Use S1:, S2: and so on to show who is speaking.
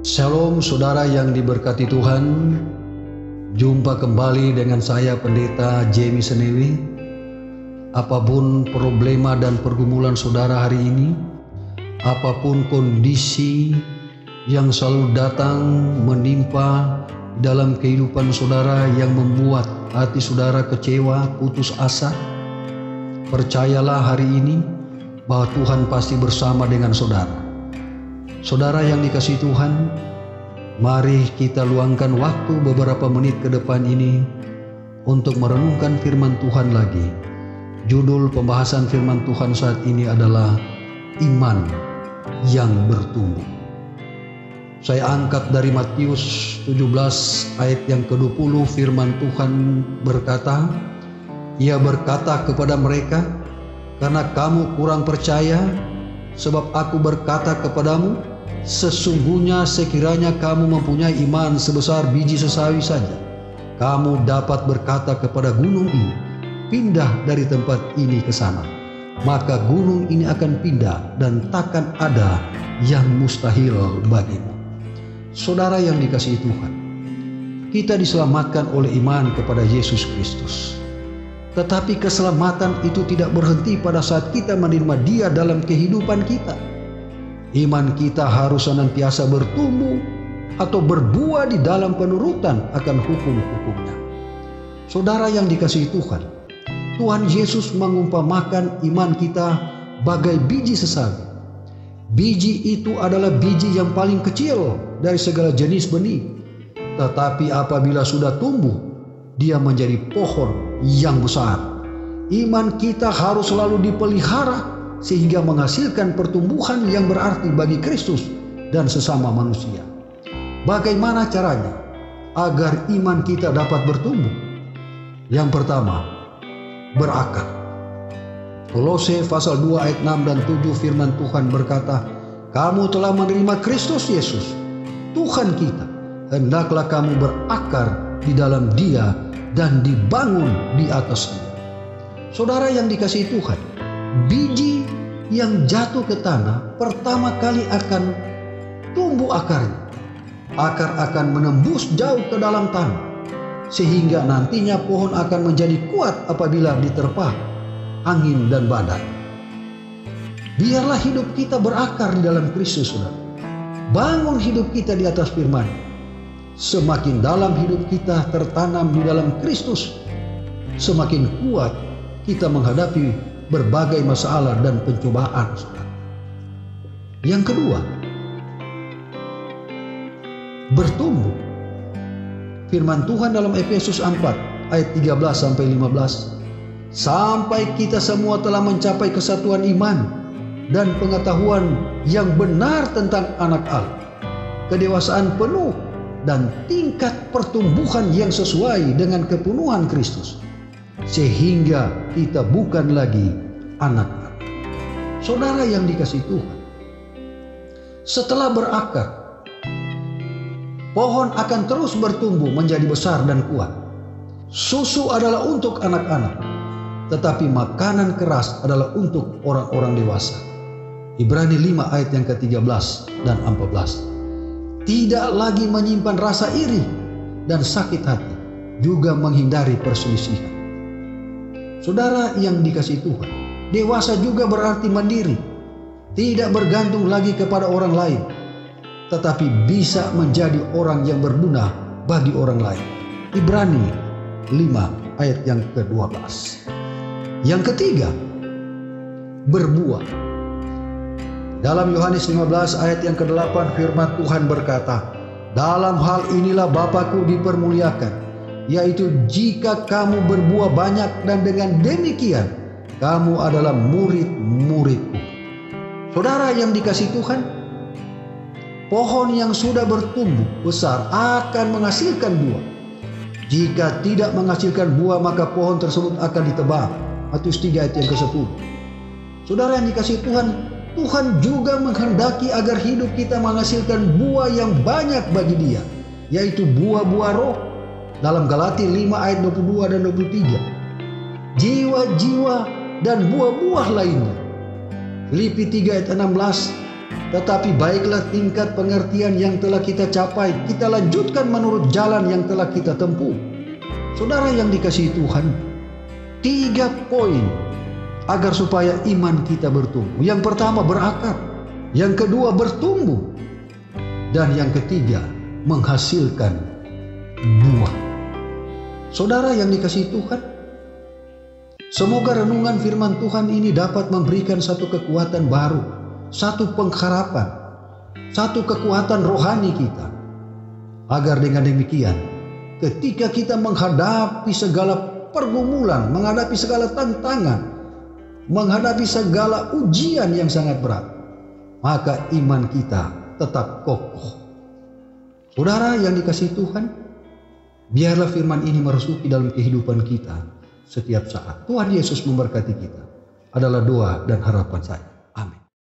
S1: Shalom saudara yang diberkati Tuhan. Jumpa kembali dengan saya Pendeta Jamie Senewi. Apapun problema dan pergumulan saudara hari ini, apapun kondisi yang selalu datang menimpa dalam kehidupan saudara yang membuat hati saudara kecewa, putus asa, percayalah hari ini bahwa Tuhan pasti bersama dengan saudara. Saudara yang dikasihi Tuhan, mari kita luangkan waktu beberapa menit ke depan ini untuk merenungkan firman Tuhan lagi. Judul pembahasan firman Tuhan saat ini adalah iman yang bertumbuh. Saya angkat dari Matius 17 ayat yang ke-20, firman Tuhan berkata, Ia berkata kepada mereka, karena kamu kurang percaya, sebab aku berkata kepadamu, sesungguhnya sekiranya kamu mempunyai iman sebesar biji sesawi saja, kamu dapat berkata kepada gunung ini, pindah dari tempat ini ke sana. Maka gunung ini akan pindah dan takkan ada yang mustahil bagimu. Saudara yang dikasihi Tuhan, kita diselamatkan oleh iman kepada Yesus Kristus. Tetapi keselamatan itu tidak berhenti pada saat kita menerima Dia dalam kehidupan kita. Iman kita harus senantiasa bertumbuh atau berbuah di dalam penurutan akan hukum-hukumnya. Saudara yang dikasihi Tuhan, Tuhan Yesus mengumpamakan iman kita bagai biji sesawi. Biji itu adalah biji yang paling kecil dari segala jenis benih. Tetapi apabila sudah tumbuh, dia menjadi pohon yang besar. Iman kita harus selalu dipelihara sehingga menghasilkan pertumbuhan yang berarti bagi Kristus dan sesama manusia. Bagaimana caranya agar iman kita dapat bertumbuh? Yang pertama, berakar. Kolose pasal 2 ayat 6 dan 7 firman Tuhan berkata, kamu telah menerima Kristus Yesus, Tuhan kita. Hendaklah kamu berakar di dalam Dia dan dibangun di atas Dia. Saudara yang dikasihi Tuhan, biji yang jatuh ke tanah pertama kali akan tumbuh akarnya. Akar akan menembus jauh ke dalam tanah, sehingga nantinya pohon akan menjadi kuat apabila diterpa angin dan badai. Biarlah hidup kita berakar di dalam Kristus, saudara. Bangun hidup kita di atas firman. Semakin dalam hidup kita tertanam di dalam Kristus, semakin kuat kita menghadapi berbagai masalah dan pencobaan, saudara. Yang kedua, bertumbuh. Firman Tuhan dalam Efesus 4 ayat 13 sampai 15, sampai kita semua telah mencapai kesatuan iman dan pengetahuan yang benar tentang anak Allah, kedewasaan penuh dan tingkat pertumbuhan yang sesuai dengan kepenuhan Kristus, sehingga kita bukan lagi anak-anak. Saudara yang dikasihi Tuhan, setelah berakar, pohon akan terus bertumbuh menjadi besar dan kuat. Susu adalah untuk anak-anak, tetapi makanan keras adalah untuk orang-orang dewasa. Ibrani 5 ayat yang ke-13 dan 14. Tidak lagi menyimpan rasa iri dan sakit hati, juga menghindari perselisihan. Saudara yang dikasihi Tuhan, dewasa juga berarti mandiri, tidak bergantung lagi kepada orang lain, tetapi bisa menjadi orang yang berguna bagi orang lain. Ibrani 5 ayat yang ke-12. Yang ketiga, berbuah. Dalam Yohanes 15 ayat yang ke-8 firman Tuhan berkata, dalam hal inilah Bapa-Ku dipermuliakan, yaitu jika kamu berbuah banyak dan dengan demikian kamu adalah murid-murid-Ku. Saudara yang dikasihi Tuhan, pohon yang sudah bertumbuh besar akan menghasilkan buah. Jika tidak menghasilkan buah, maka pohon tersebut akan ditebang. Matius 3 ayat yang ke-10. Saudara yang dikasihi Tuhan, Tuhan juga menghendaki agar hidup kita menghasilkan buah yang banyak bagi Dia, yaitu buah-buah roh. Dalam Galatia 5 ayat 22 dan 23. Jiwa-jiwa dan buah-buah lainnya. Filipi 3 ayat 16 Tetapi baiklah tingkat pengertian yang telah kita capai, kita lanjutkan menurut jalan yang telah kita tempuh. Saudara yang dikasihi Tuhan, 3 poin agar supaya iman kita bertumbuh. Yang pertama berakar, yang kedua bertumbuh, dan yang ketiga menghasilkan buah. Saudara yang dikasihi Tuhan, semoga renungan firman Tuhan ini dapat memberikan satu kekuatan baru, satu pengharapan, satu kekuatan rohani kita. Agar dengan demikian, ketika kita menghadapi segala pergumulan, menghadapi segala tantangan, menghadapi segala ujian yang sangat berat, maka iman kita tetap kokoh. Saudara yang dikasihi Tuhan, biarlah firman ini merasuki dalam kehidupan kita setiap saat. Tuhan Yesus memberkati kita, adalah doa dan harapan saya.